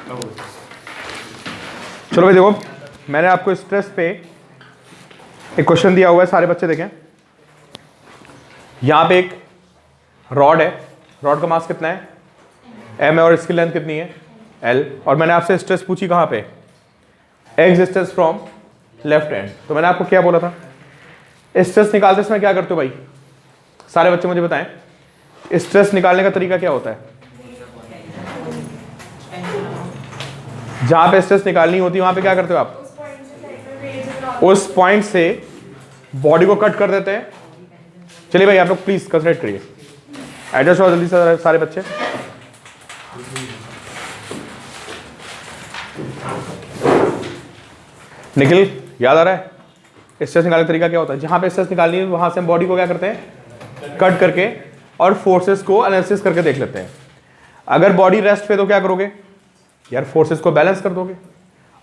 चलो भाई देखो, मैंने आपको स्ट्रेस पे एक क्वेश्चन दिया हुआ है, सारे बच्चे देखें। यहाँ पे एक रॉड है, रॉड का मास कितना है m है और इसकी लेंथ कितनी है l, और मैंने आपसे स्ट्रेस पूछी कहाँ पे, x distance from left hand. तो मैंने आपको क्या बोला था, स्ट्रेस निकालते समय क्या करते हो भाई, सारे बच्चे मुझे बताएं, स्ट्रेस निकालने का तरीका क्या होता है। जहां पे स्ट्रेस निकालनी होती है वहां पे क्या करते हो आप, उस पॉइंट से बॉडी को कट कर देते हैं। चलिए भाई आप लोग प्लीज कंसंट्रेट करिए, एडजस्ट हो जल्दी से सारे बच्चे। निखिल याद आ रहा है स्ट्रेस निकालने का तरीका क्या होता है, जहां पे स्ट्रेस निकालनी है वहां से हम बॉडी को क्या करते हैं, कट करके और फोर्सेस को एनालिसिस करके देख लेते हैं। अगर बॉडी रेस्ट पे तो क्या करोगे यार, फोर्सेस को बैलेंस कर दोगे।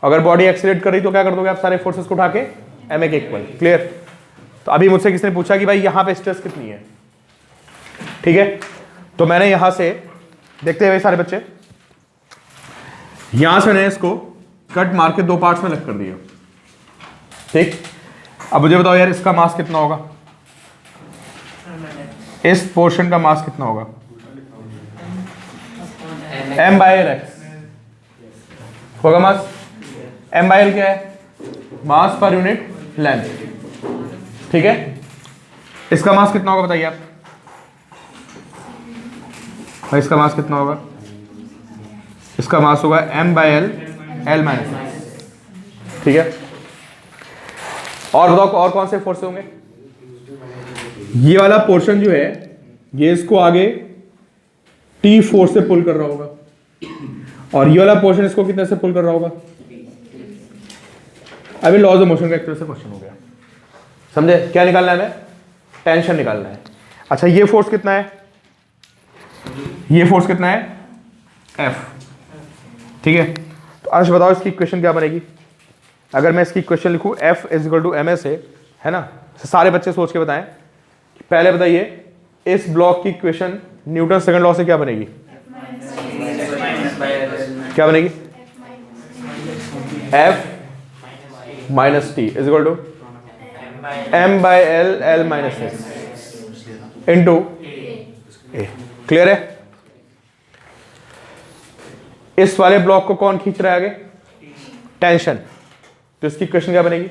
अगर बॉडी एक्सीलरेट कर रही तो क्या कर दोगे आप, सारे फोर्सेस को उठा के ma के इक्वल। क्लियर। तो अभी मुझसे किसने पूछा कि भाई यहां पे स्ट्रेस कितनी है, ठीक है। तो मैंने यहां से देखते हैं भाई सारे बच्चे, यहां से मैंने इसको कट मार के दो पार्ट्स में अलग कर दिया, ठीक। अब मुझे बताओ यार इसका मास कितना होगा, इस पोर्शन का मास कितना होगा, m/l होगा मास। m/l क्या है, मास पर यूनिट लेंथ, ठीक है। इसका मास कितना होगा बताइए आप भाई, इसका मास कितना होगा, इसका मास होगा m/l l-, ठीक है। और बताओ और कौन से फोर्स होंगे, ये वाला पोर्शन जो है ये इसको आगे T फोर्स से पुल कर रहा होगा, और ये वाला पोर्शन इसको कितने से पुल कर रहा होगा। अभी लॉज ऑफ मोशन का एक तरह से क्वेश्चन हो गया, समझे। क्या निकालना है हमें, टेंशन निकालना है। अच्छा ये फोर्स कितना है, ये फोर्स कितना है F, ठीक है। तो अर्श बताओ इसकी इक्वेशन क्या बनेगी, अगर मैं इसकी इक्वेशन लिखूं F = ma है ना। सारे बच्चे सोच के बताएं, पहले बताइए इस ब्लॉक की इक्वेशन न्यूटन सेकंड लॉ से क्या बनेगी, क्या बनेगी, F - T = m/l l-s into ए। क्लियर है। इस वाले ब्लॉक को कौन खींच रहा है आगे, टेंशन। तो इसकी इक्वेशन क्या बनेगी,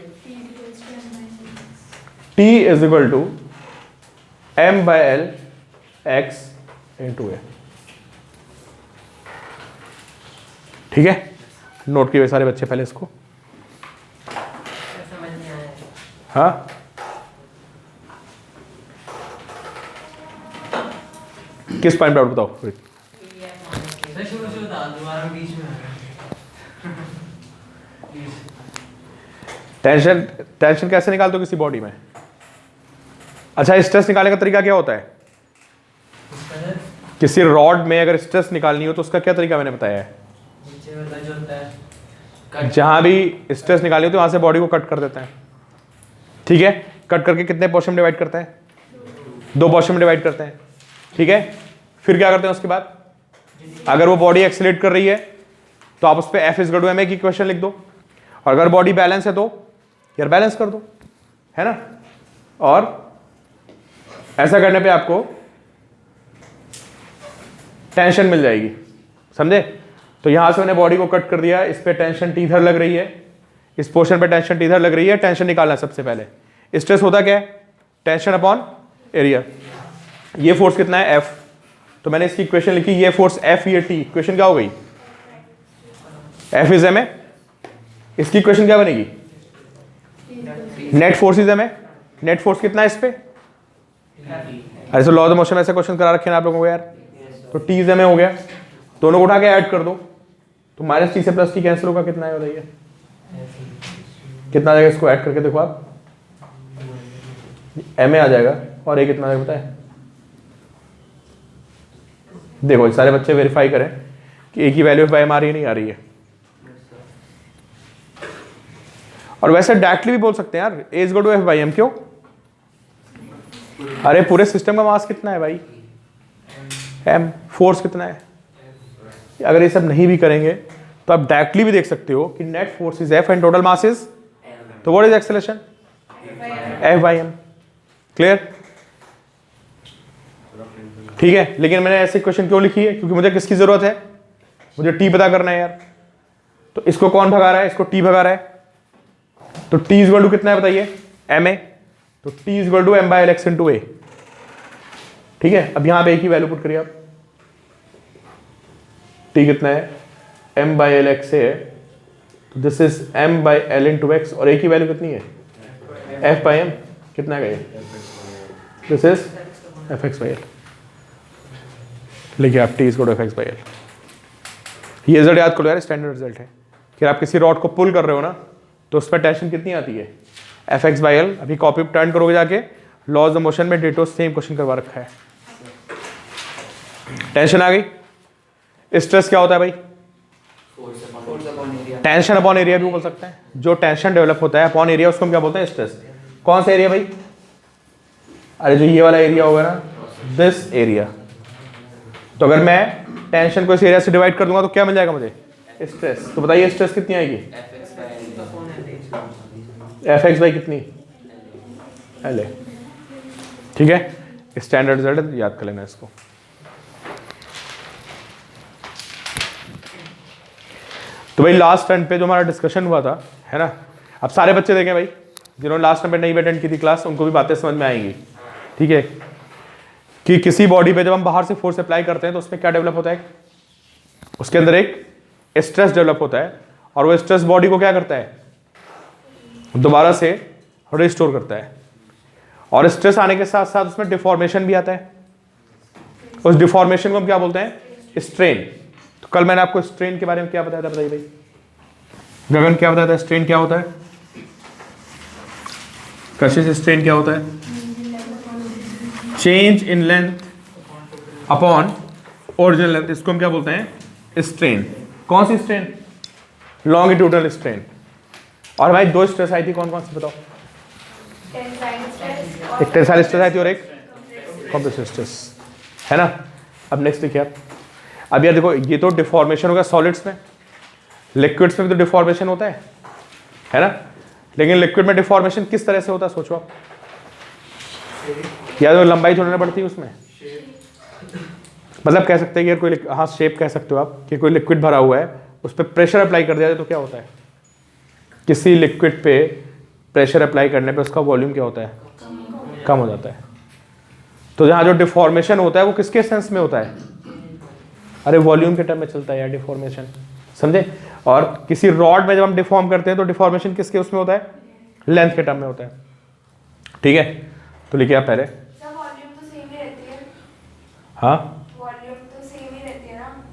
T = m/l x into A, ठीक है। नोट किए सारे बच्चे पहले इसको, हाँ किस पॉइंट पे डाउट बताओ। टेंशन, टेंशन कैसे निकालते हो किसी बॉडी में। अच्छा स्ट्रेस निकालने का तरीका क्या होता है, किसी रॉड में अगर स्ट्रेस निकालनी हो तो उसका क्या तरीका मैंने बताया है, जहां भी स्ट्रेस निकालनी हो तो वहां से बॉडी को कट कर देते हैं, ठीक है। कट करके कितने पोर्शन में डिवाइड करते हैं, दो पोर्शन में डिवाइड करते हैं, ठीक है। फिर क्या करते हैं उसके बाद, अगर वो बॉडी एक्सीलरेट कर रही है तो आप उस पर F = ma की इक्वेशन लिख दो, और अगर बॉडी बैलेंस है तो यार बैलेंस कर दो, है ना। और ऐसा करने पे आपको टेंशन मिल जाएगी, समझे। तो यहां से मैंने बॉडी को कट कर दिया, इस पे टेंशन T इधर लग रही है, इस पोर्शन पे टेंशन T इधर लग रही है। टेंशन निकालना है सबसे पहले, स्ट्रेस होता क्या है, टेंशन अपॉन एरिया। ये फोर्स कितना है F, तो मैंने इसकी इक्वेशन लिखी, ये फोर्स F ये T, इक्वेशन क्या हो गई, F = ma। इसकी इक्वेशन क्या बनेगी, net force = ma। Net force कितना है इस पे, अरे तो लॉ ऑफ मोशन में ऐसे क्वेश्चन करा रखे हैं आप लोगों को यार। तो T = ma हो गया, दोनों को उठा के ऐड कर दो, तो -T से +T कैंसिल होगा, कितना है बताइए, कितना आ जाएगा, इसको ऐड करके देखो आप, ma आ जाएगा, और ये कितना आ जाएगा पता है। देखो सारे बच्चे वेरीफाई करें कि एक ही वैल्यू बाय आ रही है नहीं आ रही है। और वैसे डायरेक्टली भी बोल सकते हैं यार, A = F/m, क्यों, अरे पूरे सिस्टम का मास कितना है भाई, m, फोर्स कितना है। अगर ये सब नहीं भी करेंगे तो आप डायरेक्टली भी देख सकते हो कि net force is F and total mass is, तो what is acceleration, F by M. Clear? ठीक है, लेकिन मैंने ऐसे क्वेश्चन क्यों लिखी है, क्योंकि मुझे किसकी जरूरत है, मुझे टी पता करना है यार। तो इसको कौन भगा रहा है, इसको टी भगा रहा है, तो टी इज इक्वल टू कितना है बताइए, एम ए, तो T is equal to M by L X into A. ठीक है, अब यहां पे एक ही वैल्यू पुट करिए आप, टी कितना है, एम बाई एल एक्स है, तो this is M by L into X, और एक ही वैल्यू कितनी है, एफ बाई एम, कितना है, this is F X by L. लिखिए आप T is equal to F X by L. ये रिजल्ट याद करो यार, स्टैंडर्ड रिजल्ट है कि आप किसी रॉड को पुल कर रहे हो ना, तो उसमें टेंशन कितनी आती है, एफ एक्स बाई एल। अभी कॉपी टर्न करोगे जाके, लॉज ऑफ मोशन में डिटो सेम क्वेश्चन करवा रखा है। टेंशन आ गई। स्ट्रेस क्या होता है भाई, टेंशन अपॉन एरिया भी बोल सकते हैं। जो टेंशन डेवलप होता है अपॉन एरिया, उसको हम क्या बोलते हैं, स्ट्रेस। कौन सा एरिया भाई, अरे जो ये वाला एरिया होगा ना, दिस एरिया। तो अगर मैं टेंशन को इस एरिया से डिवाइड कर दूंगा तो क्या मिल जाएगा मुझे, स्ट्रेस। तो बताइए स्ट्रेस कितनी आएगी, एफ एक्स बाई कितनी, एल ए। ठीक है, स्टैंडर्ड रिजल्ट याद कर लेना इसको। तो भाई लास्ट टर्न पे जो हमारा डिस्कशन हुआ था, है ना, अब सारे बच्चे देखें भाई, जिन्होंने लास्ट टर्न पे नहीं अटेंड की थी क्लास, उनको भी बातें समझ में आएंगी। ठीक है, कि किसी बॉडी पे जब हम बाहर से फोर्स अप्लाई करते हैं तो उसमें क्या डेवलप होता है, उसके अंदर एक स्ट्रेस डेवलप होता है, और वो स्ट्रेस बॉडी को क्या करता है, दोबारा से रिस्टोर करता है। और स्ट्रेस आने के साथ साथ उसमें डिफॉर्मेशन भी आता है। उस डिफॉर्मेशन को हम क्या बोलते हैं, स्ट्रेन। तो कल मैंने आपको स्ट्रेन के बारे में क्या बताया था, बताइए भाई गगन, क्या बताया था, स्ट्रेन क्या होता है, कशिश स्ट्रेन क्या होता है, change in length upon original length, इसको हम क्या बोलते हैं, स्ट्रेन। कौन सी स्ट्रेन, लॉन्गिट्यूडनल स्ट्रेन। और भाई दो स्ट्रेस आई थी, कौन कौन सी बताओ, एक टेंसाइल स्ट्रेस आई थी और एक कंप्रेसिव स्ट्रेस, है ना। अब नेक्स्ट देखिए आप, अब यार देखो, ये तो डिफॉर्मेशन होगा सॉलिड्स में, लिक्विड्स में भी तो डिफॉर्मेशन होता है ना। लेकिन लिक्विड में डिफॉर्मेशन किस तरह से होता है, सोचो आप, या तो लंबाई थोड़ी ना बढ़ती है उसमें, मतलब कह सकते हैं कि कोई, हाँ शेप कह सकते हो आप, कि कोई लिक्विड भरा हुआ है, उस पर प्रेशर अप्लाई कर दिया जाए तो क्या होता है, किसी लिक्विड पे प्रेशर अप्लाई करने पे उसका वॉल्यूम क्या होता है, कम हो जाता है। तो जहाँ जो डिफॉर्मेशन होता है वो किसके सेंस में होता है, अरे वॉल्यूम के टर्म में चलता है यार डिफॉर्मेशन, समझे। और किसी रॉड में जब हम डिफॉर्म करते हैं तो डिफॉर्मेशन किसके उसमें होता है, लेंथ के टर्म में होता है। ठीक है, तो लिखिए आप पहले, वॉल्यूम तो सेम ही रहती है, हाँ वॉल्यूम तो सेम ही रहती है ना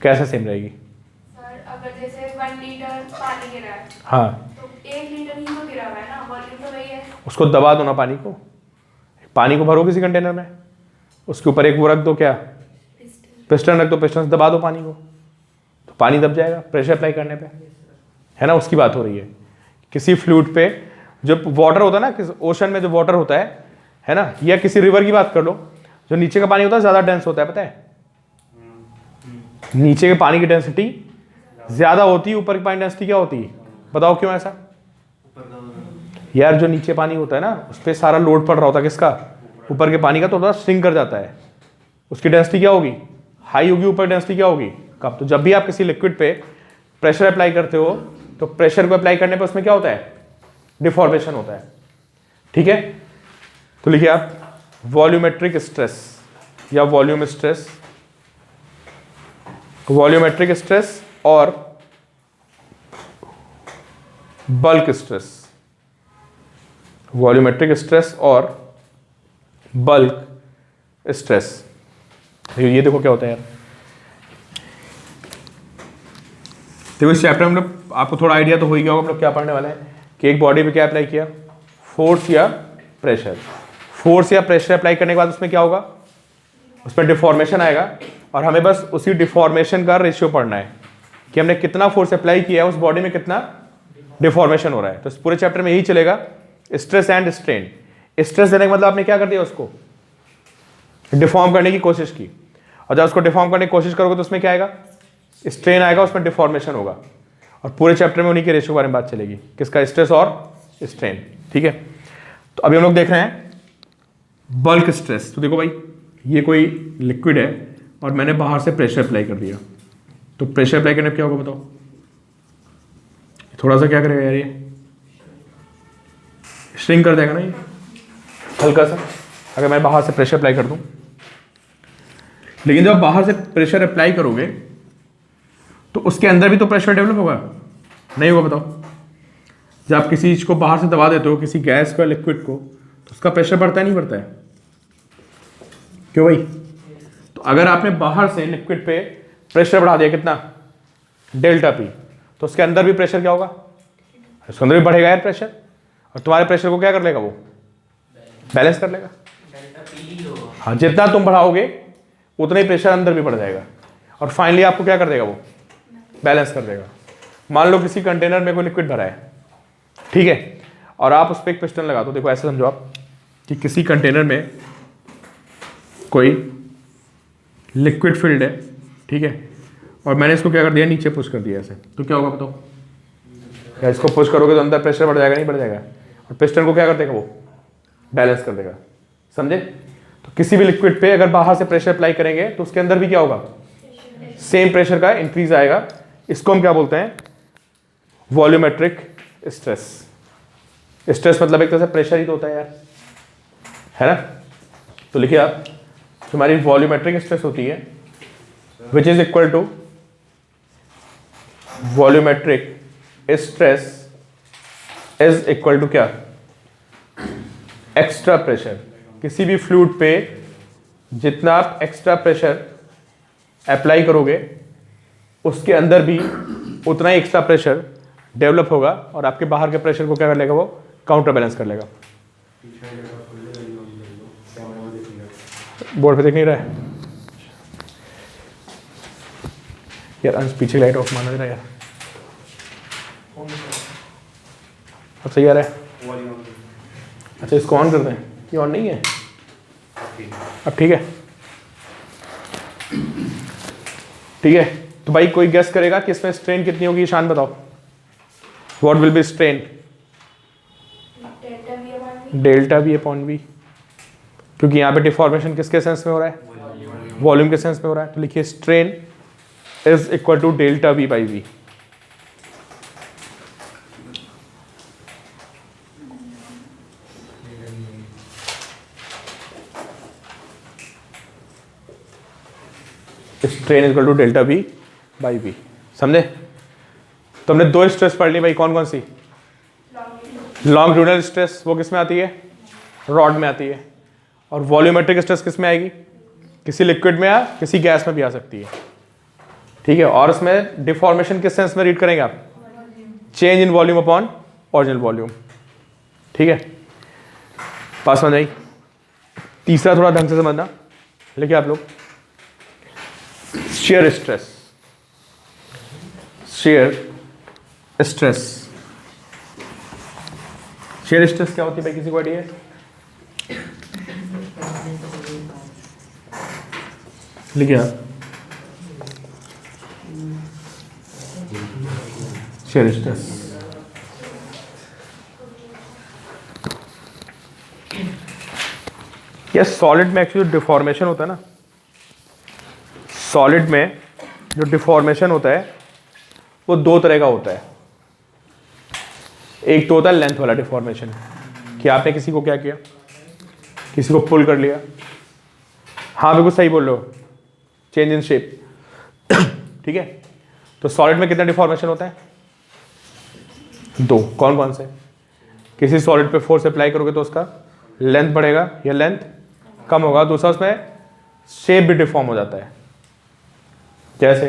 कैसे सेम रहेगी सर। अगर जैसे 1 लीटर पानी गिरा है, हाँ, तो 1 लीटर ही तो गिरा हुआ है ना, वॉल्यूम तो वही है। उसको दबा दो ना, पानी को भरो किसी कंटेनर में, उसके ऊपर एक वो रख दो, क्या पिस्टन रख दो, पिस्टन से दबा दो पानी को, तो पानी दब जाएगा प्रेशर अप्लाई करने पे, है ना। उसकी बात हो रही है। किसी फ्लूइड पे जो वाटर होता है ना, किस ओशन में जो वाटर होता है ना, या किसी रिवर की बात कर लो, जो नीचे का पानी होता है ज्यादा डेंस होता है, पता है, नीचे के पानी की डेंसिटी ज्यादा होती है, ऊपर की पानी डेंसिटी क्या होती है, बताओ क्यों ऐसा। यार जो नीचे पानी होता है ना, उस पर सारा लोड पड़ रहा होता है किसका, ऊपर के पानी का, तो थोड़ा श्रिंक कर जाता है, उसकी डेंसिटी क्या होगी, हाई होगी, ऊपर डेंसिटी क्या होगी कम। तो जब भी आप किसी लिक्विड पे प्रेशर अप्लाई करते हो, तो प्रेशर को अप्लाई करने पे उसमें क्या होता है, डिफॉर्मेशन होता है। ठीक है, तो लिखिए आप वॉल्यूमेट्रिक स्ट्रेस या वॉल्यूम स्ट्रेस, वॉल्यूमेट्रिक स्ट्रेस और बल्क स्ट्रेस, वॉल्यूमेट्रिक स्ट्रेस और बल्क स्ट्रेस। ये देखो क्या होता है यार, देखो इस चैप्टर में हम लोग, आपको थोड़ा आइडिया तो हो ही गया होगा हम लोग क्या पढ़ने वाले हैं, कि एक बॉडी पे क्या अप्लाई किया, फोर्स या प्रेशर। फोर्स या प्रेशर अप्लाई करने के बाद उसमें क्या होगा, उसमें डिफॉर्मेशन आएगा, और हमें बस उसी डिफॉर्मेशन का रेशियो पढ़ना है कि हमने कितना फोर्स अप्लाई किया है, उस बॉडी में कितना डिफॉर्मेशन हो रहा है। तो इस पूरे चैप्टर में यही चलेगा, स्ट्रेस एंड स्ट्रेन। स्ट्रेस देने का मतलब आपने क्या कर दिया, उसको डिफॉर्म करने की कोशिश की, और जब उसको डिफॉर्म करने की कोशिश करोगे तो उसमें क्या आएगा, स्ट्रेन आएगा, उसमें डिफॉर्मेशन होगा। और पूरे चैप्टर में उन्हीं के रेशियो के बारे में बात चलेगी, किसका, स्ट्रेस और स्ट्रेन। ठीक है, तो अभी हम लोग देख रहे हैं बल्क स्ट्रेस। तो देखो भाई, ये कोई लिक्विड है और मैंने बाहर से प्रेशर अप्लाई कर दिया, तो प्रेशर अप्लाई करने पर क्या होगा बताओ, थोड़ा सा क्या करेगा यार, ये श्रिंक कर देगा ना ये हल्का सा, अगर मैं बाहर से प्रेशर अप्लाई कर दूं। लेकिन जब बाहर से प्रेशर अप्लाई करोगे तो उसके अंदर भी तो प्रेशर डेवलप होगा, नहीं होगा बताओ। जब आप किसी चीज को बाहर से दबा देते हो, किसी गैस को, लिक्विड को, तो उसका प्रेशर बढ़ता है नहीं बढ़ता है, क्यों भाई? तो अगर आपने बाहर से लिक्विड पे प्रेशर बढ़ा दिया कितना, डेल्टा पी, तो उसके अंदर भी प्रेशर क्या होगा, उसके अंदर भी बढ़ेगा यार प्रेशर, और तुम्हारे प्रेशर को क्या कर लेगा, वो बैलेंस कर लेगा। हाँ, जितना तुम बढ़ाओगे उतना ही प्रेशर अंदर भी बढ़ जाएगा, और फाइनली आपको क्या कर देगा, वो बैलेंस कर देगा। मान लो किसी कंटेनर में कोई लिक्विड भरा है, ठीक है, और आप उस पर एक पिस्टन लगा दो। देखो ऐसे समझो आप कि किसी कंटेनर में कोई लिक्विड फिल्ड है, ठीक है, और मैंने इसको क्या कर दिया, नीचे पुश कर दिया ऐसे, तो क्या होगा बताओ, क्या इसको पुश करोगे तो अंदर प्रेशर बढ़ जाएगा, नहीं बढ़ जाएगा, और पिस्टन को क्या कर देगा, वो बैलेंस कर देगा। समझे? तो किसी भी लिक्विड पे अगर बाहर से प्रेशर अप्लाई करेंगे तो उसके अंदर भी क्या होगा, सेम प्रेशर का इंक्रीज आएगा। इसको हम क्या बोलते हैं, वॉल्यूमेट्रिक स्ट्रेस। स्ट्रेस मतलब एक तरह से प्रेशर ही तो होता है यार, है ना? तो लिखिए आप, तुम्हारी वॉल्यूमेट्रिक स्ट्रेस होती है which is equal to volumetric stress is equal to क्या, एक्स्ट्रा प्रेशर। किसी भी फ्लूइड पे जितना आप एक्स्ट्रा प्रेशर अप्लाई करोगे उसके अंदर भी उतना ही एक्स्ट्रा प्रेशर डेवलप होगा, और आपके बाहर के प्रेशर को क्या कर लेगा, वो काउंटर बैलेंस कर लेगा। बोर्ड पे देख नहीं रहा है यार, अंश पीछे लाइट ऑफ मारना दे रहा है यार, अब सही आ रहा है? अच्छा, इसको ऑन करते हैं, ये ऑन नहीं है अब, ठीक है? ठीक है, तो भाई कोई गेस करेगा कि इसमें स्ट्रेन कितनी होगी, शान बताओ, what will be strain? Delta V upon V, क्योंकि यहाँ पे डिफॉर्मेशन किसके सेंस में हो रहा है, वॉल्यूम के सेंस में हो रहा है। तो लिखिए strain is equal to delta V by V. Strain is equal to delta V by V. समझे? तो हमने दो स्ट्रेस पढ़ ली भाई, कौन कौन सी? लॉन्गिट्यूडनल स्ट्रेस, वो किस में आती है, रॉड में आती है। और वॉल्यूमेट्रिक स्ट्रेस किस में आएगी, किसी लिक्विड में या किसी गैस में भी आ सकती है, ठीक है। और इसमें डिफॉर्मेशन किस सेंस में रीड करेंगे आप, change in volume upon original volume, ठीक है। पास समझ आई। तीसरा थोड़ा ढंग से समझना, लिखिए आप लोग, shear stress, shear stress, shear stress क्या होती है भाई, किसी को आइडिया है? लिखिए आप, shear stress यह सॉलिड में एक्चुअली डिफॉर्मेशन होता है ना, सॉलिड में जो डिफॉर्मेशन होता है वो दो तरह का होता है। एक तो होता है लेंथ वाला डिफॉर्मेशन, कि आपने किसी को क्या किया, किसी को पुल कर लिया, हाँ बिल्कुल सही बोल रहे हो, चेंज इन शेप, ठीक है। तो सॉलिड में कितना डिफॉर्मेशन होता है, दो। कौन कौन से? किसी सॉलिड पे फोर्स अप्लाई करोगे तो उसका लेंथ बढ़ेगा या लेंथ कम होगा। दूसरा उसमें शेप भी डिफॉर्म हो जाता है। जैसे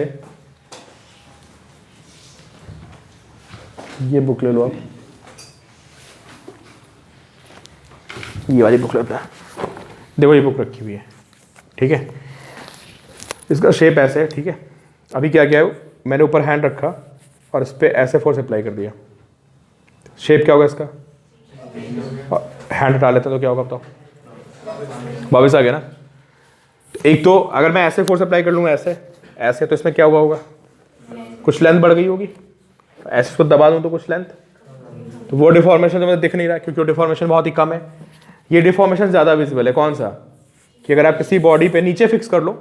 ये बुक ले लो आप, ये वाली बुक लेता है, देखो ये बुक रखी हुई है, ठीक है। इसका शेप ऐसे है, ठीक है। अभी क्या किया है, मैंने ऊपर हैंड रखा और इस पर ऐसे फोर्स अप्लाई कर दिया, शेप क्या होगा इसका, हैंड हटा लेते हैं तो क्या होगा बताओ, वापस आ गया ना। एक तो अगर मैं ऐसे फोर्स अप्लाई कर लूँगा ऐसे ऐसे, तो इसमें क्या हुआ होगा, कुछ लेंथ बढ़ गई होगी। ऐसे इसको दबा दूँ तो कुछ लेंथ, तो वो डिफॉर्मेशन तो मुझे दिख नहीं रहा क्योंकि वो डिफॉर्मेशन बहुत ही कम है। ये डिफॉर्मेशन ज़्यादा विजिबल है। कौन सा, कि अगर आप किसी बॉडी पे नीचे फिक्स कर लो,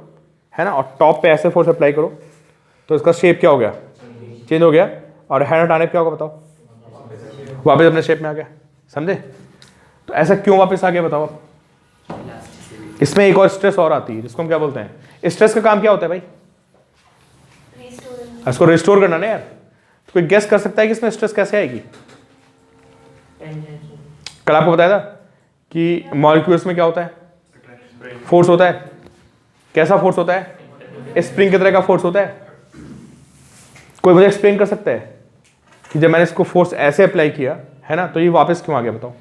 है ना, और टॉप पे ऐसे फोर्स अप्लाई करो तो इसका शेप क्या हो गया, चेंज हो गया, और हैंड हटाने पे क्या होगा बताओ, वापस अपने शेप में आ गया। समझे? तो ऐसा क्यों वापस आ गया बताओ आप। इसमें एक और स्ट्रेस और आती है जिसको हम क्या बोलते हैं, स्ट्रेस का काम क्या होता है भाई, इसको रिस्टोर करना ना यार। तो कोई गेस कर सकता है कि इसमें स्ट्रेस कैसे आएगी। कल आपको बताया था कि मॉलिक्यूल्स में क्या होता है, फोर्स होता है। कैसा फोर्स होता है, स्प्रिंग की तरह का फोर्स होता है। कोई मुझे एक्सप्लेन कर सकता है कि जब मैंने इसको फोर्स ऐसे अप्लाई किया है ना, तो ये वापस क्यों आ गया बताओ।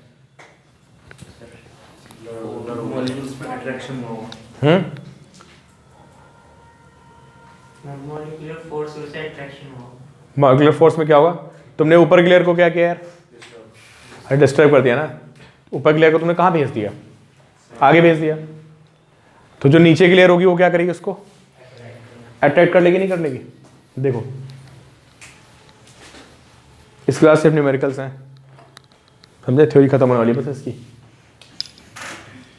मॉलिक्यूलर फोर्स में क्या होगा, तुमने ऊपर की लेयर को क्या किया यार, अरे डिस्टर्ब कर दिया ना। ऊपर की लेयर को तुमने कहाँ भेज दिया, आगे भेज दिया। तो जो नीचे की लेयर होगी वो क्या करेगी, उसको अट्रैक्ट कर लेगी, नहीं कर लेगी। देखो इसके बाद सिर्फ न्यूमेरिकल्स हैं, समझे, थ्योरी खत्म होने वाली है बस इसकी,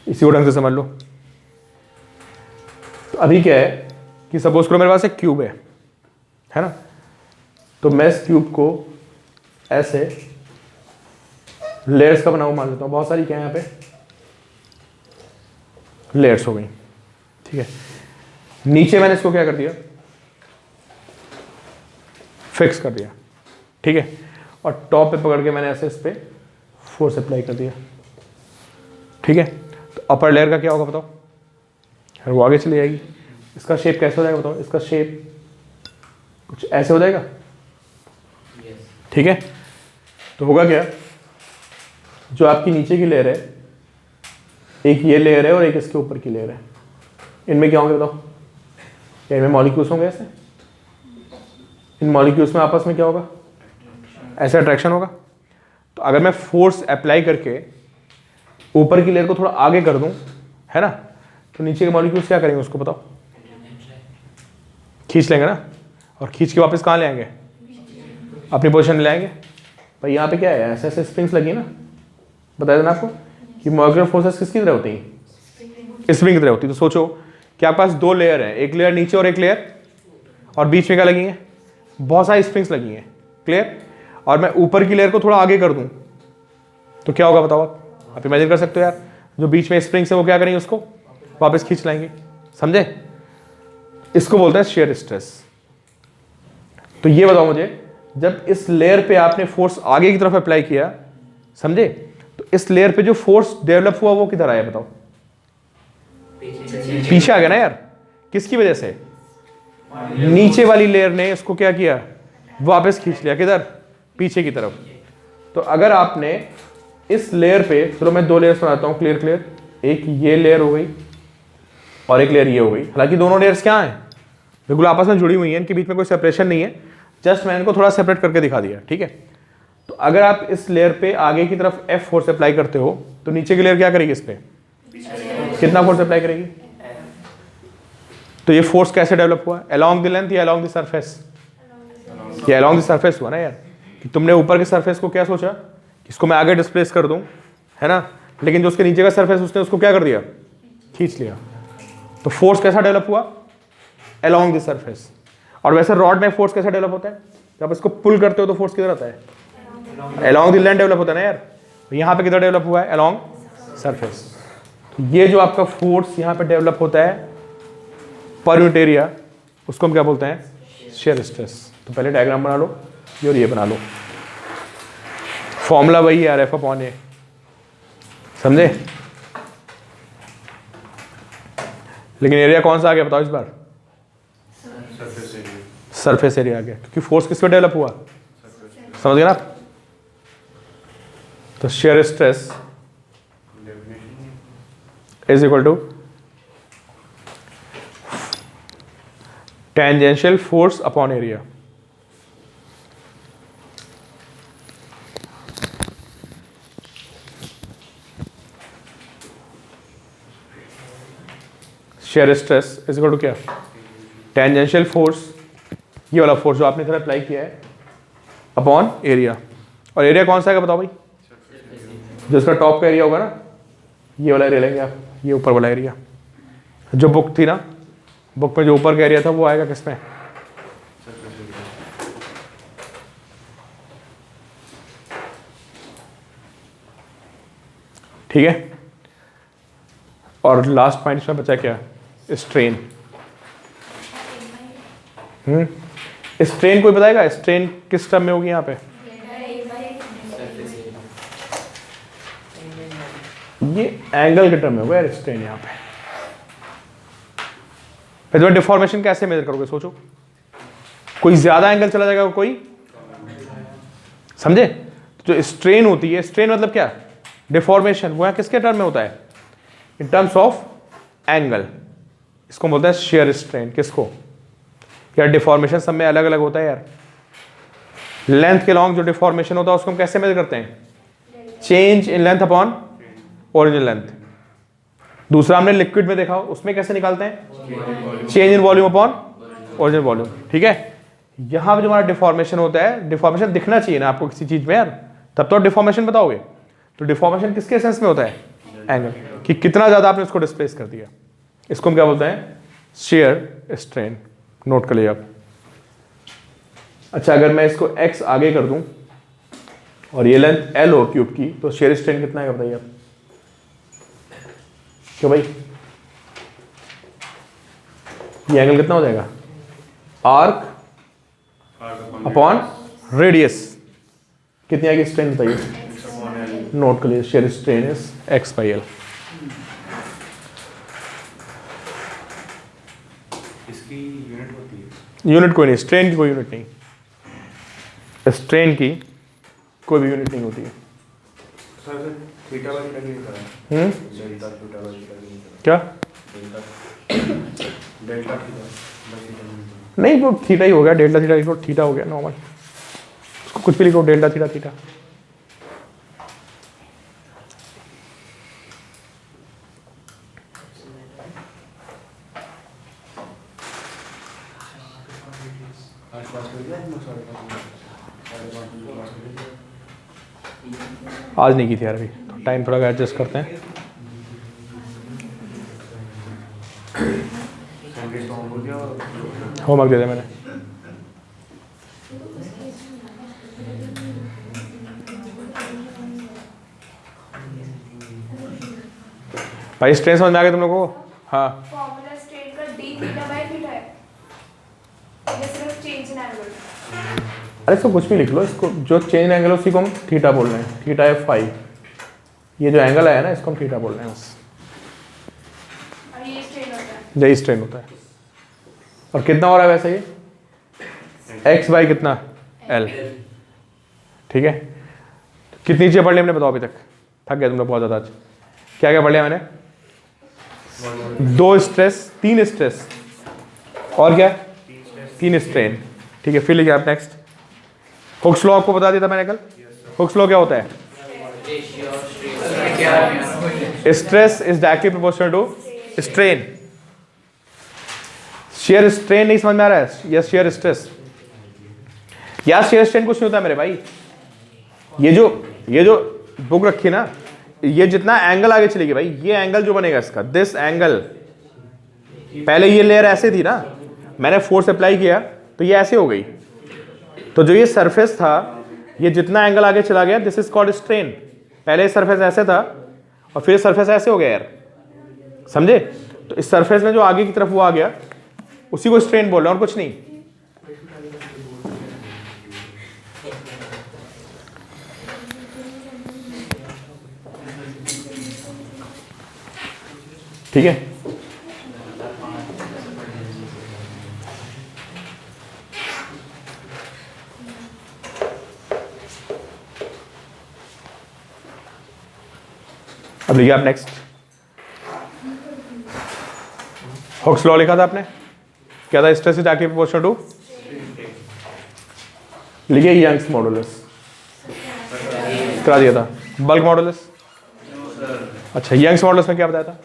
इसी को ढंग से समझ लो। तो अभी क्या है कि सपोज करो मेरे पास एक क्यूब है ना, तो मैं इस क्यूब को ऐसे लेयर्स का बनाऊँ मान लेता हूँ, बहुत सारी क्या है यहाँ पे लेयर्स हो गई, ठीक है। नीचे मैंने इसको क्या कर दिया, फिक्स कर दिया, ठीक है, और टॉप पे पकड़ के मैंने ऐसे इस पे फोर्स अप्लाई कर दिया, ठीक है। तो अपर लेयर का क्या होगा बताओ, फिर वो आगे चली जाएगी। इसका शेप कैसे हो जाएगा बताओ, इसका शेप कुछ ऐसे हो जाएगा, ठीक है। तो होगा क्या, जो आपकी नीचे की लेयर है, एक ये लेयर है और एक इसके ऊपर की लेयर है, इनमें क्या होंगे बताओ, क्या इनमें मॉलिक्यूल्स होंगे ऐसे, इन मॉलिक्यूल्स में आपस में क्या होगा, ऐसे अट्रैक्शन होगा। तो अगर मैं फोर्स अप्लाई करके ऊपर की लेयर को थोड़ा आगे कर दूं, है ना, तो नीचे के मॉलिक्यूल्स क्या करेंगे उसको बताओ, खींच लेंगे ना, और खींच के वापस कहाँ ले आएंगे, अपनी पोजीशन में ले आएंगे। भाई यहाँ पे क्या है, ऐसे ऐसे स्प्रिंग्स लगी ना, बताया था ना आपको कि मॉलिक्यूलर फोर्सेस किसकी तरह होती हैं, स्प्रिंग की तरह होती है। तो सोचो कि आपके पास दो लेयर हैं, एक लेयर नीचे और एक लेयर, और बीच में क्या लगी है, बहुत सारी स्प्रिंग्स लगी हैं, क्लियर। और मैं ऊपर की लेयर को थोड़ा आगे कर दूं तो क्या होगा बताओ आप इमेजिन कर सकते हो यार, जो बीच में स्प्रिंग्स है वो क्या करेंगे, उसको वापस खींच लाएंगे, समझे। इसको बोलते हैं शेयर स्ट्रेस। तो ये बताओ मुझे, जब इस लेयर पे आपने फोर्स आगे की तरफ अप्लाई किया, समझे, तो इस लेयर पे जो फोर्स डेवलप हुआ वो किधर आया बताओ, पीछे आ गया ना यार। किसकी वजह से, नीचे वाली लेयर ने इसको क्या किया, वापस खींच लिया, किधर, पीछे की तरफ। तो अगर आपने इस लेयर पे, चलो मैं दो लेयर्स बनाता हूं, क्लियर क्लियर, एक ये लेयर हो गई और एक लेयर ये हो गई। हालांकि दोनों लेयर्स क्या हैं, बिल्कुल आपस में जुड़ी हुई हैं, इनके बीच में कोई सेपरेशन नहीं है, जस्ट मैंने इनको थोड़ा सेपरेट करके दिखा दिया, ठीक है। तो अगर आप इस लेयर पे आगे की तरफ F फोर्स अप्लाई करते हो तो नीचे की लेयर क्या करेगी, इस पे कितना फोर्स अप्लाई करेगी। तो ये फोर्स कैसे डेवलप हुआ, अलोंग द लेंथ या अलोंग द सरफेस, ये अलोंग द सरफेस हुआ ना यार, कि तुमने ऊपर के सरफेस को क्या सोचा कि इसको मैं आगे डिस्प्लेस कर दूं, है ना, लेकिन जो उसके नीचे का सरफेस उसने उसको क्या कर दिया, खींच लिया। तो फोर्स कैसा डेवलप हुआ, अलोंग द सरफेस। और वैसे रॉड में फोर्स कैसा डेवलप होता है, जब आप इसको पुल करते हो तो फोर्स किधर आता है, अलोंग द लेंथ डेवलप होता है ना यार। तो यहाँ पे किधर डेवलप हुआ है, अलोंग सरफेस। तो ये जो आपका फोर्स यहाँ पे डेवलप होता है पर यूनिट एरिया, उसको हम क्या बोलते हैं, शेयर स्ट्रेस। तो पहले डायग्राम बना लो, ये और ये बना लो, फॉर्मूला वही है F/A, समझे। लेकिन एरिया कौन सा आ गया बताओ इस बार, सरफेस एरिया आ गया, क्योंकि फोर्स किस पे डेवलप हुआ, समझ गए ना आप। तो shear stress is equal to tangential force upon area. Shear stress is equal to क्या, टेंजेंशियल फोर्स, ये वाला फोर्स जो आपने इधर अप्लाई किया है, अपॉन एरिया। और एरिया कौन सा है बताओ भाई, जो इसका टॉप का एरिया होगा ना, ये वाला एरिया लेंगे आप, ये ऊपर वाला एरिया। जो बुक थी ना, बुक में जो ऊपर का एरिया था वो आएगा किसमें, ठीक है। और लास्ट पॉइंट इसमें बचा क्या, स्ट्रेन। स्ट्रेन कोई बताएगा, स्ट्रेन किस टर्म में होगी यहाँ पे, ये एंगल के टर्म में होगा यार स्ट्रेन यहाँ पे। फिर तुम्हें डिफॉर्मेशन कैसे मेजर करोगे, सोचो, कोई ज्यादा एंगल चला जाएगा, कोई, समझे। जो स्ट्रेन होती है, स्ट्रेन मतलब क्या, डिफॉर्मेशन, वो यहाँ किसके टर्म में होता है, इन टर्म्स ऑफ एंगल। इसको बोलते हैं शेयर स्ट्रेन। किसको, यार डिफॉर्मेशन सब में अलग अलग होता है यार। लेंथ के लॉन्ग जो डिफॉर्मेशन होता है उसको हम कैसे मेजर करते हैं, change in length upon original length. दूसरा हमने लिक्विड में देखा, उसमें कैसे निकालते हैं, change in volume upon original volume, ठीक है। यहां पे जो हमारा डिफॉर्मेशन होता है, डिफॉर्मेशन दिखना चाहिए ना आपको किसी चीज में यार, तब तो डिफॉर्मेशन बताओगे। तो डिफॉर्मेशन किसके सेंस में होता है, एंगल, कि कितना ज्यादा आपने उसको डिस्प्लेस कर दिया। इसको हम क्या बोलते हैं, शेयर स्ट्रेन। नोट कर लिया आप। अच्छा, अगर मैं इसको x आगे कर दूं और ये लेंथ l हो क्यूब की, तो शेयर स्ट्रेन कितना है बताइए आप, क्यों भाई, ये एंगल कितना हो जाएगा, आर्क अपॉन रेडियस, कितनी आएगी स्ट्रेन बताइए, नोट कर लीजिए, shear strain is x by l। इसकी यूनिट होती है, यूनिट कोई नहीं, स्ट्रेन की कोई यूनिट नहीं, स्ट्रेन की कोई भी यूनिट नहीं होती है। सर थीटा बाई थीटा की नहीं करा, डेल्टा थीटा बाई थीटा की नहीं करा, क्या, डेल्टा थीटा बाई थीटा नहीं करा। नहीं, वो थीटा ही हो गया, डेल्टा थीटा लिखो, थीटा हो गया नॉर्मल, उसको कुछ भी लिखो, डेल्टा थीटा थीटा। आज नहीं की थी यार अभी, तो टाइम थोड़ा एडजस्ट करते हैं। होमवर्क दे दिया मैंने। भाई स्ट्रेन समझ में आ गया तुम लोगों को, हाँ। फॉर्मूला स्ट्रेन का d थीटा बाय थीटा है, ये सिर्फ चेंज इन एंगल। अरे इसको कुछ भी लिख लो, इसको जो चेंज एंगल है उसी को हम थीटा बोल रहे हैं, थीटा है फाई, ये जो एंगल आया ना इसको हम थीटा बोल रहे हैं बस, और ये स्ट्रेन होता है, यही स्ट्रेन होता है। और कितना हो रहा है वैसे ये, x बाई कितना, l, ठीक है। कितनी चीजें पढ़ ली हमने बताओ अभी तक, थक गया तुम लोग बहुत ज्यादा आज। क्या क्या पढ़ लिया मैंने, दो स्ट्रेस, तीन स्ट्रेस, और क्या, तीन स्ट्रेन, ठीक है। फिर लिखिए आप नेक्स्ट, हुक्स लॉ आपको बता दिया था मैंने कल। हुक्स लॉ क्या होता है, stress is directly proportional to strain. Shear strain नहीं समझ में आ रहा है, या शेयर स्ट्रेस, या शेयर स्ट्रेन कुछ नहीं होता मेरे भाई। ये जो बुक रखी ना, ये जितना एंगल आगे चलेगी भाई, ये एंगल जो बनेगा इसका, दिस एंगल, पहले ये लेयर ऐसे थी ना, मैंने फोर्स अप्लाई किया तो ये ऐसे हो गई, तो जो ये सरफेस था, ये जितना एंगल आगे चला गया, दिस इज कॉल्ड स्ट्रेन। पहले सरफेस ऐसे था और फिर सरफेस ऐसे हो गया यार, समझे। तो इस सरफेस में जो आगे की तरफ वो आ गया, उसी को स्ट्रेन बोल रहे हैं और कुछ नहीं। ठीक है, अब लिखिए आप नेक्स्ट। हुक्स लॉ लिखा था आपने, क्या था, stress is directly proportional to, लिखिए यंग्स मॉडुलस, करा दिया था। बल्क मॉडुलस, अच्छा यंग्स मॉडुलस में क्या बताया था,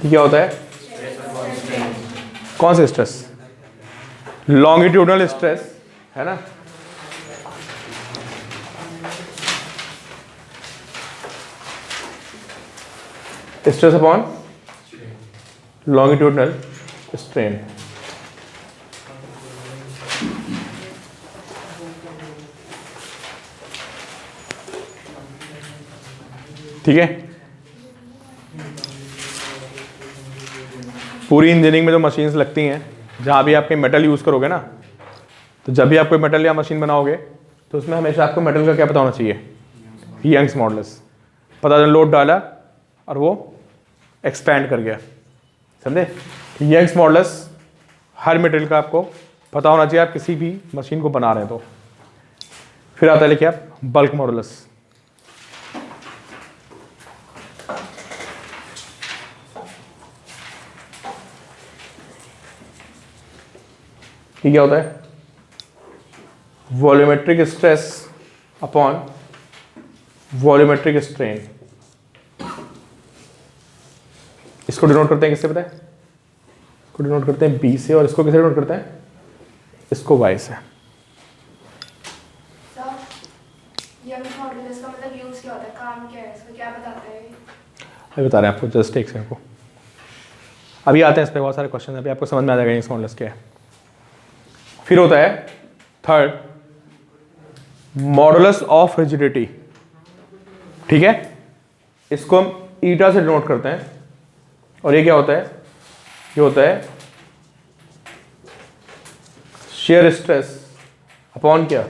क्या होता है? कौन सा स्ट्रेस? लॉन्गिट्यूडनल स्ट्रेस, है ना? Stress upon longitudinal strain. ठीक है, पूरी इंजीनियरिंग में जो मशीन्स लगती हैं, जहाँ भी आप कहीं मेटल यूज़ करोगे ना, तो जब भी आप कोई मेटल या मशीन बनाओगे तो उसमें हमेशा आपको मेटल का क्या पता होना चाहिए? Young's modulus. पता चला लोड डाला और वो एक्सपैंड कर गया, समझे? यंग्स मॉडुलस हर मेटेरियल का आपको पता होना चाहिए आप किसी भी मशीन को बना रहे हैं तो। फिर आता है लिखिए आप बल्क मॉडुलस। ये क्या होता है? Volumetric stress upon volumetric strain. इसको डिनोट करते हैं किससे पता है? इसको डिनोट करते हैं बी से, और इसको किससे डिनोट करते हैं? इसको वाई से। यंग्स मॉडुलस का मतलब यूज क्या होता है, काम क्या है, इसको क्या बताते हैं? अभी बता रहे हैं आपको, जस्ट एक सेकंड को। अभी आते हैं इस पे, बहुत सारे क्वेश्चन अभी आपको समझ में आ जाएगा यंग्स मॉडुलस क्या है। फिर होता है थर्ड, मॉडुलस ऑफ रिजिडिटी। ठीक है, इसको हम ईटा से डिनोट करते हैं, और ये क्या होता है? ये होता है शेयर स्ट्रेस अपॉन क्या?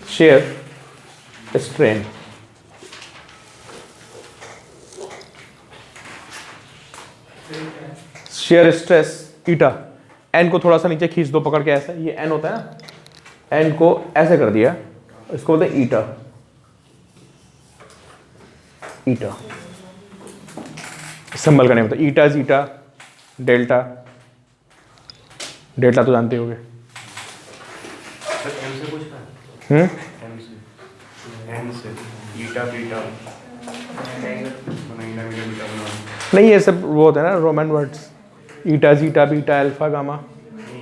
Shear strain. शेयर स्ट्रेस ईटा, एन को थोड़ा सा नीचे खींच दो पकड़ के, ऐसा, ये एन होता है ना, एन को ऐसे कर दिया, इसको बोलते हैं ईटा। ईटा सिंबल का नेम होता है। Eta is eta, delta, delta तो जानते होगे। एम से पूछना है? एम से ईटा बीटा बनाइना बीटा बना। नहीं, ये सब वो होता है ना Roman words, eta zeta beta alpha gamma.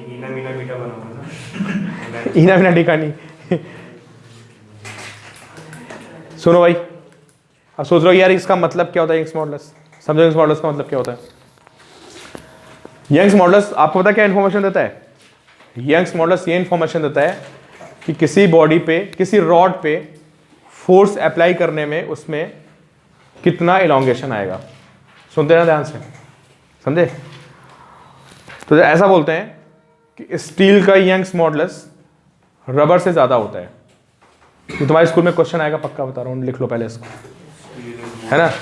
ईना मीना बीटा बनाओ ना। ईना बिना टीका नहीं। सुनो भाई, अब सोच रहे हो यार इसका मतलब क्या होता है यंग्स मॉडुलस? समझो यंग्स मॉडुलस का मतलब क्या होता है? यंग्स मॉडुलस आपको पता क्या इन्फॉर्मेशन देता है? यंग्स मॉडुलस ये इन्फॉर्मेशन देता है कि किसी बॉडी पे, किसी रॉड पे फोर्स अप्लाई करने में उसमें कितना इलॉन्गेशन आएगा। सुनते ना ध्यान से, समझे? तो ऐसा बोलते हैं कि स्टील का यंग्स मॉडुलस रबर से ज़्यादा होता है। तो तुम्हारे स्कूल में क्वेश्चन आएगा, पक्का बता रहा हूँ, लिख लो पहले इसको, है ना?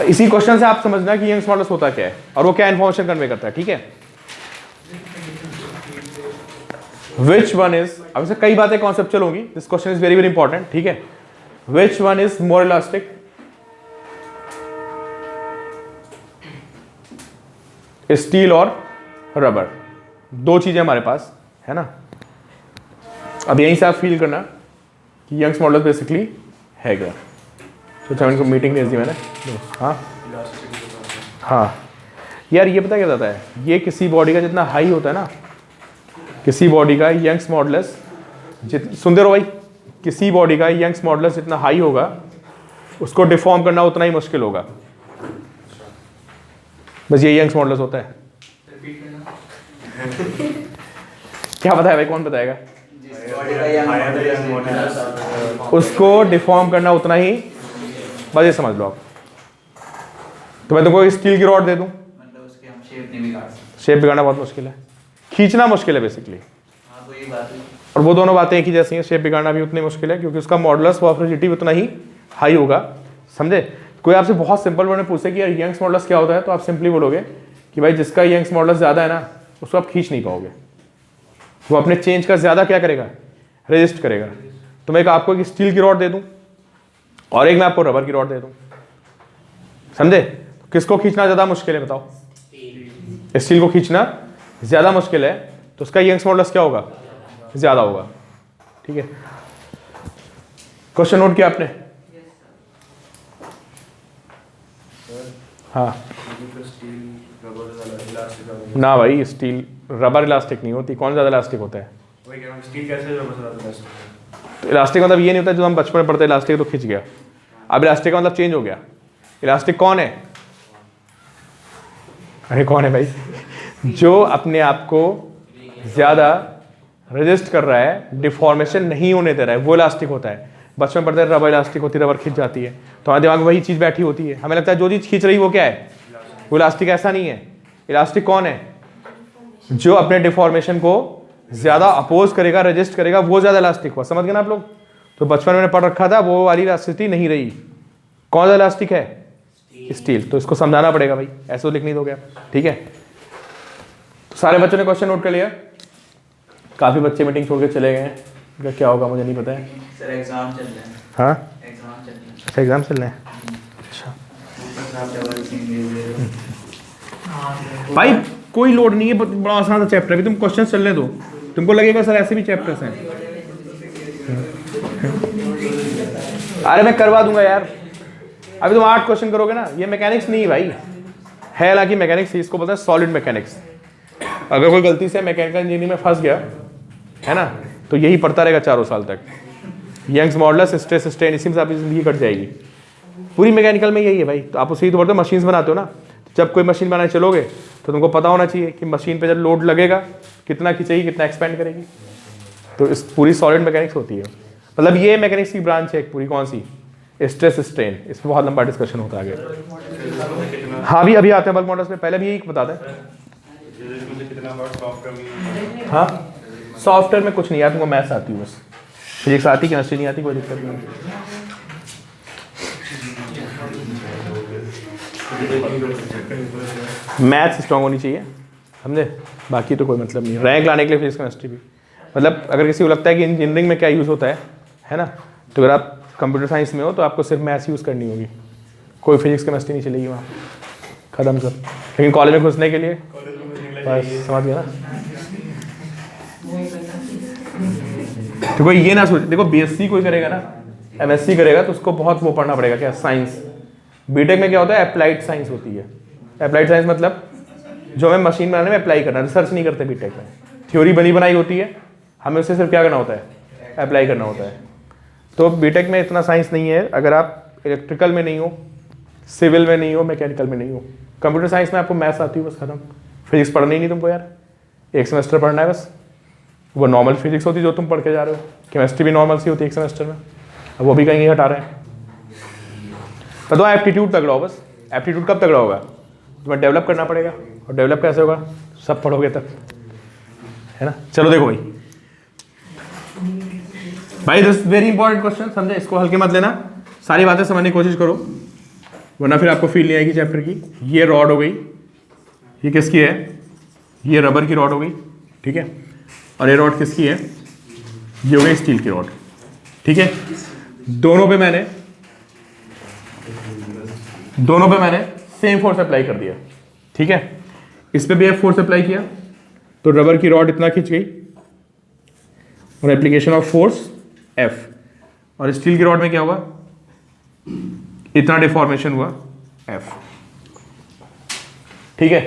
इसी क्वेश्चन से आप समझना कि यंग्स मॉडुलस होता क्या है और वो क्या इन्फॉर्मेशन कन्वे करता है। ठीक है, विच वन इज, अब इससे कई बातें कॉन्सेप्चुअल होंगी, this question is very very important. ठीक है, which one is more elastic? Steel और रबर, दो चीजें हमारे पास है ना। अब यहीं से आप फील करना कि यंग्स मॉडुलस बेसिकली है क्या। तो इनको मीटिंग भेज दी मैंने। हाँ हाँ यार, ये पता क्या जाता है, ये किसी बॉडी का जितना हाई होता है ना, किसी बॉडी का यंग्स मॉडुलस सुनते रहो भाई, किसी बॉडी का यंग्स मॉडुलस जितना हाई होगा उसको डिफॉर्म करना उतना ही मुश्किल होगा। बस ये यंग्स मॉडुलस होता है। क्या बताया भाई, कौन बताएगा? उसको डिफॉर्म करना उतना ही, बस ये समझ लो आप। तो मैं तुमको स्टील की रॉड दे दूं, मतलब उसके हम शेप नहीं बिगाड़ सकते। शेप बिगाड़ना बहुत मुश्किल है, खींचना मुश्किल है बेसिकली। हाँ, तो ये बात है। और वो दोनों बातें एक ही जैसी हैं, शेप बिगाड़ना भी उतनी मुश्किल है क्योंकि उसका मॉडुलस ऑफ रिजिडिटी उतना ही हाई होगा। समझे? कोई आपसे बहुत सिंपल वर्ड में पूछे कि यार यंग्स मॉडुलस क्या होता है, तो आप सिंपली बोलोगे कि भाई जिसका यंग्स मॉडुलस ज़्यादा है ना, उसको आप खींच नहीं पाओगे, वो अपने चेंज का ज़्यादा क्या करेगा, रेजिस्ट करेगा। तो मैं आपको एक स्टील की रॉड दे दूँ और एक मैं आपको रबर की रॉड दे दूँ, समझे? किसको खींचना ज़्यादा मुश्किल है बताओ? स्टील को खींचना ज़्यादा मुश्किल है, तो उसका यंग्स मॉडुलस क्या होगा, ज़्यादा होगा। ठीक है, क्वेश्चन नोट किया आपने? हाँ स्टील रबर वाला इलास्टिक ना भाई, स्टील रबर इलास्टिक नहीं होती, कौन ज़्यादा इलास्टिक होता है? वही कह रहा हूँ, स्टील कैसे रबर से ज़्यादा इलास्टिक तो इलास्टिक मतलब ये नहीं होता जो हम बचपन में पढ़ते इलास्टिक तो खिंच गया। अब इलास्टिक का मतलब चेंज हो गया। इलास्टिक कौन है? अरे कौन है भाई? जो अपने आप को ज़्यादा रेजिस्ट कर रहा है, डिफॉर्मेशन नहीं होने दे रहा है, वो इलास्टिक होता है। बचपन में पढ़ते हैं रबर इलास्टिक होती है, रबर खिंच जाती है, तो हमारे दिमाग में वही चीज़ बैठी होती है। हमें लगता है जो चीज़ खींच रही वो क्या है? वो इलास्टिक। ऐसा नहीं है। इलास्टिक कौन है? जो अपने डिफॉर्मेशन को ज़्यादा अपोज करेगा, रेजिस्ट करेगा, वो ज़्यादा इलास्टिक हुआ। समझ गए ना आप लोग? तो बचपन में पढ़ रखा था, वो वाली इलास्टिसिटी नहीं रही। कौन सा इलास्टिक है? स्टील। तो इसको समझाना पड़ेगा भाई, ऐसे तो लिख नहीं दोगे आप, ठीक है? तो सारे बच्चों ने क्वेश्चन नोट कर लिया? काफ़ी बच्चे मीटिंग छोड़ के चले गए हैं, इनका क्या होगा मुझे नहीं पता है। सर एग्जाम चल रहे हैं। हाँ एग्जाम चल रहे हैं। अच्छा, एग्जाम चल रहे हैं। अच्छा ऊपर से आप डबल सिंगल भाई कोई लोड नहीं है, बड़ा आसान सा चैप्टर है। अभी तुम क्वेश्चन चलने दो, तुमको लगेगा सर ऐसे भी चैप्टर्स हैं। अरे मैं करवा दूंगा यार, अभी तुम 8 क्वेश्चन करोगे ना। ये मैकेनिक्स नहीं भाई है, हालांकि मैकेनिक्स इसको बोलते हैं सॉलिड मैकेनिक्स। अगर कोई गलती से मैकेनिकल इंजीनियरिंग में फंस गया है ना, तो यही पढ़ता रहेगा 4 साल तक। यंग्स मॉडुलस, स्ट्रेस स्ट्रेन, इसी में आप जिंदगी कट जाएगी। पूरी मैकेनिकल में यही है भाई। तो आप उसी तो बोलते हो मशीन्स बनाते हो ना, जब कोई मशीन बनाने चलोगे तो तुमको पता होना चाहिए कि मशीन पे जब लोड लगेगा कितना खींचेगी, कितना एक्सपेंड करेगी। तो इस पूरी सॉलिड मैकेनिक्स होती है। मतलब ये मैकेनिक्स की ब्रांच है एक पूरी। कौन सी? Stress strain. इस पर बहुत लंबा डिस्कशन होता है आगे। हाँ भी अभी आते हैं बल्क मॉडल्स में, पहले भी यही बताते हैं। हाँ सॉफ्टवेयर में कुछ नहीं यार, तुमको मैथ्स आती है बस, फिजिक्स आती, केमिस्ट्री नहीं आती, कोई दिक्कत नहीं। मैथ्स स्ट्रांग होनी चाहिए, समझे? बाकी तो कोई मतलब नहीं। रैंक लाने के लिए फिजिक्स केमिस्ट्री भी, मतलब अगर किसी को लगता है कि इंजीनियरिंग में क्या यूज़ होता है ना, तो अगर आप कंप्यूटर साइंस में हो तो आपको सिर्फ मैथ्स यूज़ करनी होगी, कोई फिजिक्स केमिस्ट्री नहीं चलेगी वहाँ, खत्म सब। लेकिन कॉलेज में घुसने के लिए बस, समझ गया ना? तो कोई ये ना सोच, देखो बीएससी कोई करेगा ना, एमएससी करेगा तो उसको बहुत वो पढ़ना पड़ेगा, क्या? साइंस। बीटेक में क्या होता है? अप्लाइड साइंस होती है। अप्लाइड साइंस मतलब जो हमें मशीन बनाने में अप्लाई करना, रिसर्च नहीं करते बीटेक में। थ्योरी बनी बनाई होती है, हमें उससे सिर्फ क्या करना होता है? अप्लाई करना होता है। तो बीटेक में इतना साइंस नहीं है अगर आप इलेक्ट्रिकल में नहीं हो, सिविल में नहीं हो, मैकेनिकल में नहीं हो। कंप्यूटर साइंस में आपको मैथ्स आती है बस, खत्म। फिजिक्स पढ़नी ही नहीं तुमको यार, एक सेमेस्टर पढ़ना है बस। वो नॉर्मल फिजिक्स होती है जो तुम पढ़ के जा रहे हो। केमिस्ट्री भी नॉर्मल सी होती है एक सेमेस्टर में, अब वो भी कहीं हटा रहे हैं। तो एप्टीट्यूड तगड़ा हो बस। एप्टीट्यूड कब तगड़ा होगा? तुम्हें डेवलप करना पड़ेगा, और डेवलप कैसे होगा? सब पढ़ोगे तब, है ना? चलो देखो भाई दिस वेरी इंपॉर्टेंट क्वेश्चन, समझे? इसको हल्के मत लेना, सारी बातें समझने की कोशिश करो, वरना फिर आपको फील नहीं आएगी चैप्टर की। ये रॉड हो गई, ये किसकी है? ये रबर की रॉड हो गई, ठीक है? और ये रॉड किसकी है? ये हो गई स्टील की रॉड, ठीक है? दोनों पे मैंने सेम फोर्स अप्लाई कर दिया, ठीक है? इस पे भी फोर्स अप्लाई किया तो रबर की रॉड इतना खिंच गई, और एप्लीकेशन ऑफ फोर्स F। और स्टील की रॉड में क्या हुआ? इतना डिफॉर्मेशन हुआ F, ठीक है?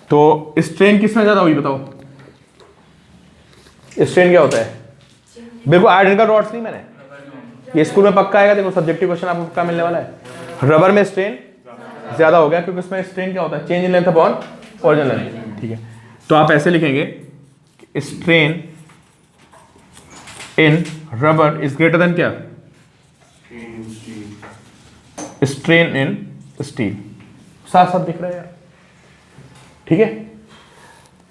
तो स्ट्रेन किसमें ज्यादा हुई बताओ? स्ट्रेन क्या होता है? बिल्कुल आइडेंटिकल रॉड्स नहीं, मैंने ये स्कूल में पक्का आएगा, देखो सब्जेक्टिव क्वेश्चन आपको पक्का मिलने वाला है। रबर में स्ट्रेन ज्यादा हो गया क्योंकि उसमें स्ट्रेन क्या होता है? Change in length upon original length, ठीक है? तो आप ऐसे लिखेंगे strain in rubber is greater than क्या? Strain in steel. साथ साथ दिख रहा है यार, ठीक है?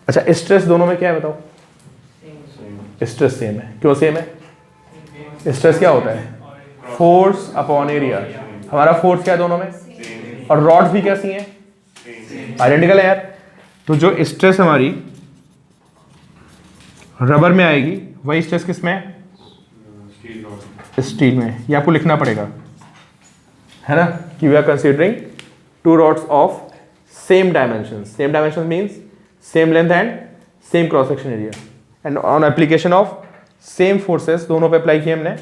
अच्छा स्ट्रेस दोनों में क्या है बताओ? स्ट्रेस सेम है। क्यों सेम है? स्ट्रेस क्या होता है? Force upon area. हमारा फोर्स क्या है दोनों में? और रॉड्स भी कैसी हैं? आइडेंटिकल है यार। तो जो स्ट्रेस हमारी रबर में आएगी वही स्ट्रेस किस में है? स्टील में। ये आपको लिखना पड़ेगा, है ना, कि we are considering two rods of same dimension. Same dimension means same length and same cross section area, and on application of same forces, दोनों पे अप्लाई किए हमने।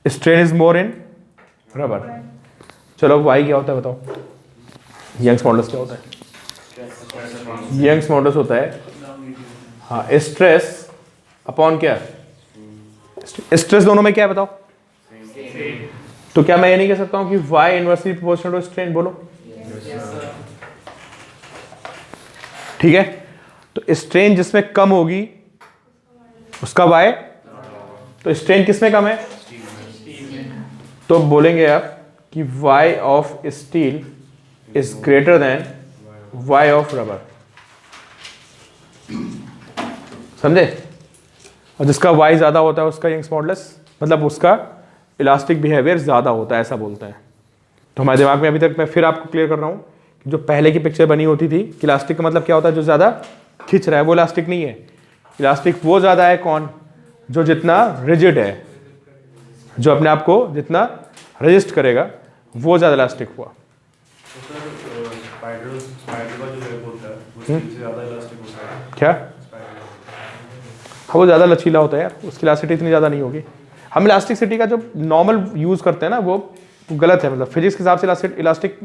Strain is more in rubber. चलो वाई क्या होता है बताओ? Young's modulus क्या होता है? यंग्स मॉडुलस होता है हाँ स्ट्रेस अपॉन क्या? स्ट्रेस दोनों में क्या है बताओ? तो क्या मैं ये नहीं कह सकता हूं कि y inversely proportional to strain? बोलो ठीक है। तो स्ट्रेन जिसमें कम होगी उसका y, तो स्ट्रेन किसमें कम है? तो बोलेंगे आप कि y of steel is greater then y of rubber. समझे? और जिसका y ज्यादा होता है उसका यंग्स मॉडुलस मतलब उसका इलास्टिक बिहेवियर ज्यादा होता है, ऐसा बोलते हैं। तो हमारे दिमाग में अभी तक मैं फिर आपको क्लियर कर रहा हूं कि जो पहले की पिक्चर बनी होती थी कि इलास्टिक का मतलब क्या होता है? जो ज्यादा खींच रहा है वो इलास्टिक नहीं है। इलास्टिक वो ज्यादा है कौन? जो जितना रिजिड है, जो अपने आप को जितना रजिस्ट करेगा वो ज्यादा इलास्टिक हुआ। तो सर स्पाइडर का जो वेब होता है वो स्टील से ज़्यादा इलास्टिक होता है। क्या? स्पाइडर हाँ वो ज़्यादा लचीला होता है यार, उसकी इलास्टिसिटी इतनी ज़्यादा नहीं होगी। हम इलास्टिसिटी का जो नॉर्मल यूज़ करते हैं ना वो गलत है। मतलब फिजिक्स के हिसाब से इलास्टिक